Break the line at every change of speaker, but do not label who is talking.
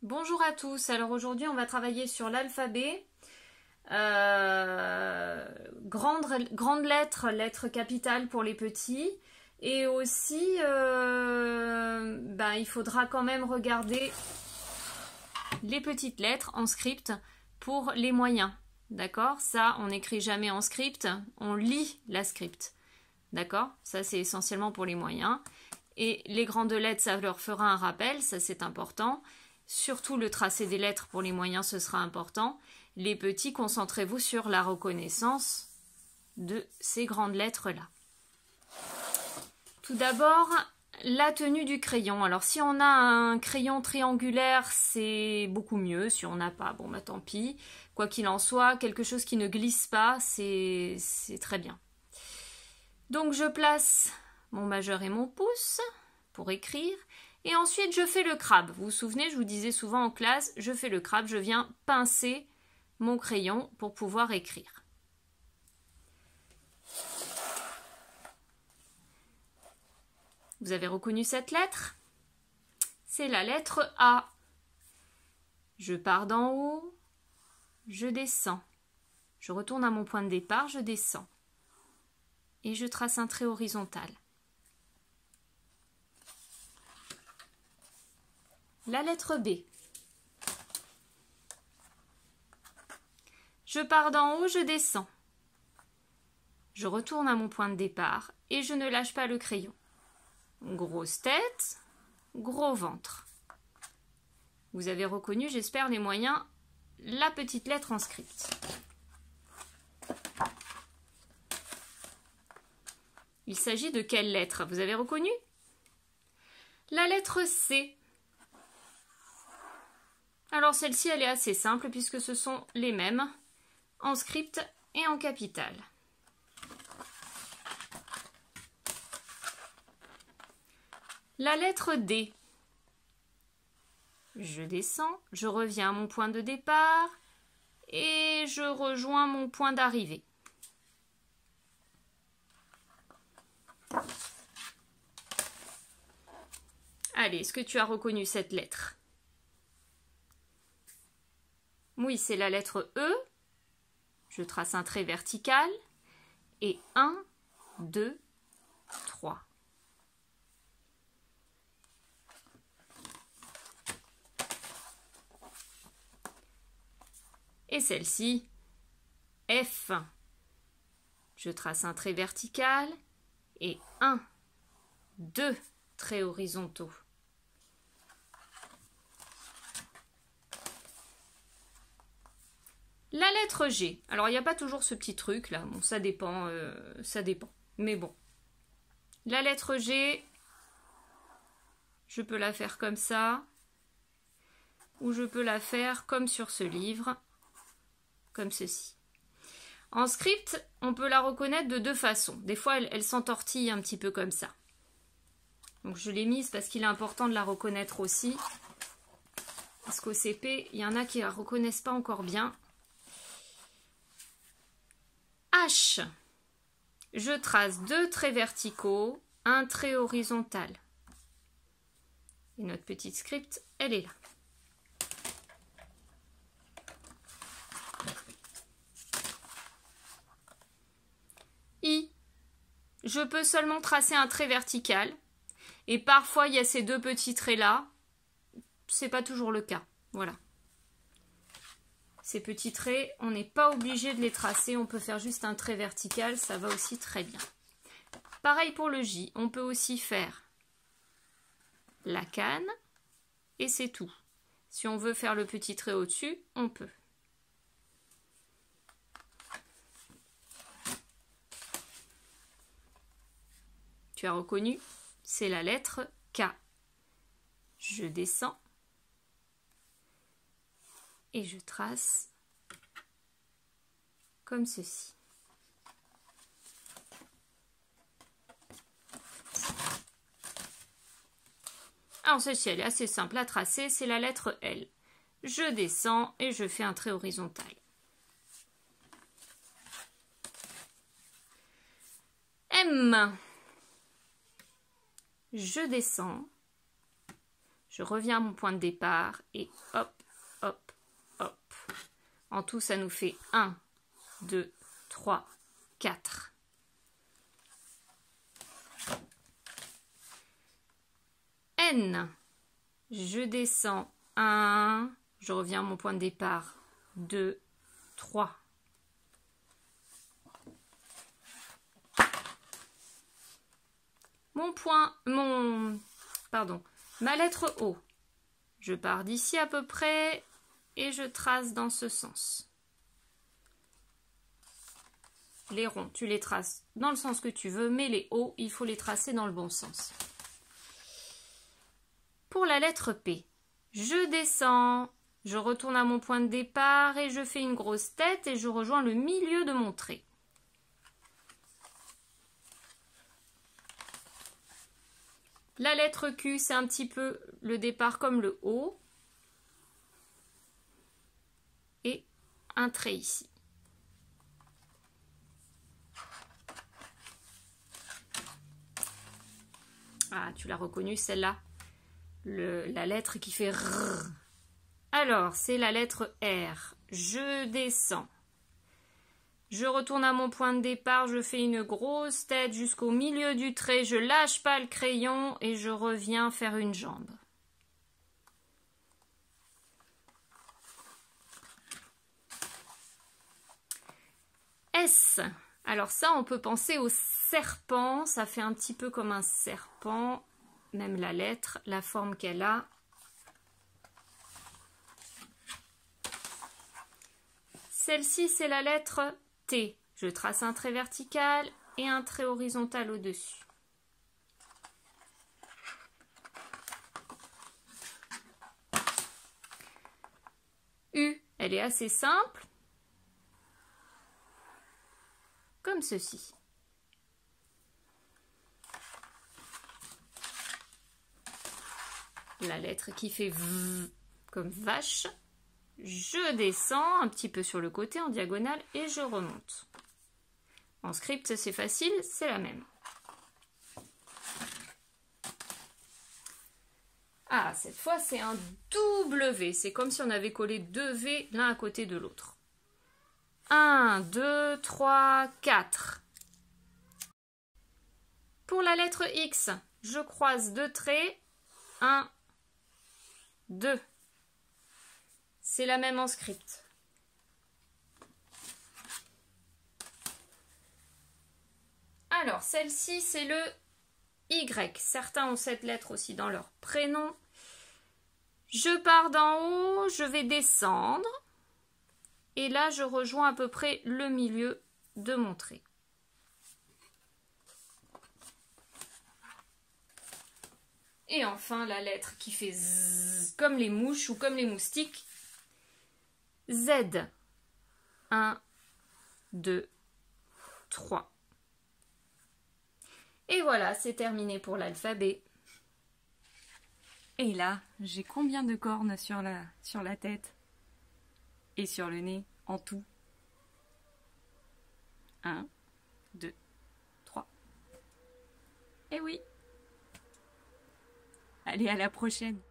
Bonjour à tous, alors aujourd'hui on va travailler sur l'alphabet, grande lettre, lettre capitale pour les petits, et aussi il faudra quand même regarder les petites lettres en script pour les moyens, d'accord? Ça on n'écrit jamais en script, on lit la script, d'accord? Ça c'est essentiellement pour les moyens, et les grandes lettres ça leur fera un rappel, ça c'est important. Surtout le tracé des lettres pour les moyens, ce sera important. Les petits, concentrez-vous sur la reconnaissance de ces grandes lettres-là. Tout d'abord, la tenue du crayon. Alors si on a un crayon triangulaire, c'est beaucoup mieux. Si on n'a pas, bon bah tant pis. Quoi qu'il en soit, quelque chose qui ne glisse pas, c'est très bien. Donc je place mon majeur et mon pouce pour écrire. Et ensuite, je fais le crabe. Vous vous souvenez, je vous disais souvent en classe, je fais le crabe, je viens pincer mon crayon pour pouvoir écrire. Vous avez reconnu cette lettre? C'est la lettre A. Je pars d'en haut, je descends. Je retourne à mon point de départ, je descends. Et je trace un trait horizontal. La lettre B. Je pars d'en haut, je descends. Je retourne à mon point de départ et je ne lâche pas le crayon. Grosse tête, gros ventre. Vous avez reconnu, j'espère, les moyens, la petite lettre en script. Il s'agit de quelle lettre? Vous avez reconnu? La lettre C. Alors celle-ci, elle est assez simple puisque ce sont les mêmes en script et en capitale. La lettre D. Je descends, je reviens à mon point de départ et je rejoins mon point d'arrivée. Allez, est-ce que tu as reconnu cette lettre? Oui, c'est la lettre E. Je trace un trait vertical. Et 1, 2, 3. Et celle-ci, F. Je trace un trait vertical. Et 1, 2 traits horizontaux. La lettre G. Alors, il n'y a pas toujours ce petit truc là. Bon, ça dépend. Mais bon. La lettre G, je peux la faire comme ça. Ou je peux la faire comme sur ce livre. Comme ceci. En script, on peut la reconnaître de deux façons. Des fois, elle s'entortille un petit peu comme ça. Donc, je l'ai mise parce qu'il est important de la reconnaître aussi. Parce qu'au CP, il y en a qui ne la reconnaissent pas encore bien. H. Je trace 2 traits verticaux, un trait horizontal. Et notre petite script, elle est là. I. Je peux seulement tracer un trait vertical. Et parfois, il y a ces 2 petits traits-là. C'est pas toujours le cas. Voilà. Ces petits traits, on n'est pas obligé de les tracer, on peut faire juste un trait vertical, ça va aussi très bien. Pareil pour le J, on peut aussi faire la canne et c'est tout. Si on veut faire le petit trait au-dessus, on peut. Tu as reconnu? C'est la lettre K. Je descends. Et je trace comme ceci. Alors celle-ci, elle est assez simple à tracer, c'est la lettre L. Je descends et je fais un trait horizontal. M. Je descends. Je reviens à mon point de départ et hop, hop, hop. En tout, ça nous fait 1, 2, 3, 4. N. Je descends 1, je reviens à mon point de départ 2, 3. Ma lettre O. Je pars d'ici à peu près et je trace dans ce sens. Les ronds, tu les traces dans le sens que tu veux, mais les O, il faut les tracer dans le bon sens. Pour la lettre P, je descends, je retourne à mon point de départ et je fais une grosse tête et je rejoins le milieu de mon trait. La lettre Q, c'est un petit peu le départ comme le O. Et un trait ici. Ah, tu l'as reconnue celle-là. La lettre qui fait R. Alors, c'est la lettre R. Je descends. Je retourne à mon point de départ, je fais une grosse tête jusqu'au milieu du trait, je lâche pas le crayon et je reviens faire une jambe. S. Alors ça, on peut penser au serpent, ça fait un petit peu comme un serpent, même la lettre, la forme qu'elle a. Celle-ci, c'est la lettre T. Je trace un trait vertical et un trait horizontal au-dessus. U, elle est assez simple, comme ceci. La lettre qui fait V comme vache. Je descends un petit peu sur le côté en diagonale et je remonte. En script, c'est facile, c'est la même. Ah, cette fois, c'est un double V. C'est comme si on avait collé deux V l'un à côté de l'autre. 1, 2, 3, 4. Pour la lettre X, je croise deux traits. 1, 2. C'est la même en script. Alors, celle-ci, c'est le Y. Certains ont cette lettre aussi dans leur prénom. Je pars d'en haut, je vais descendre. Et là, je rejoins à peu près le milieu de mon trait. Et enfin, la lettre qui fait Z, comme les mouches ou comme les moustiques. Z. 1, 2, 3. Et voilà, c'est terminé pour l'alphabet.
Et là, j'ai combien de cornes sur la tête et sur le nez en tout? 1, 2, 3. Eh oui! Allez, à la prochaine!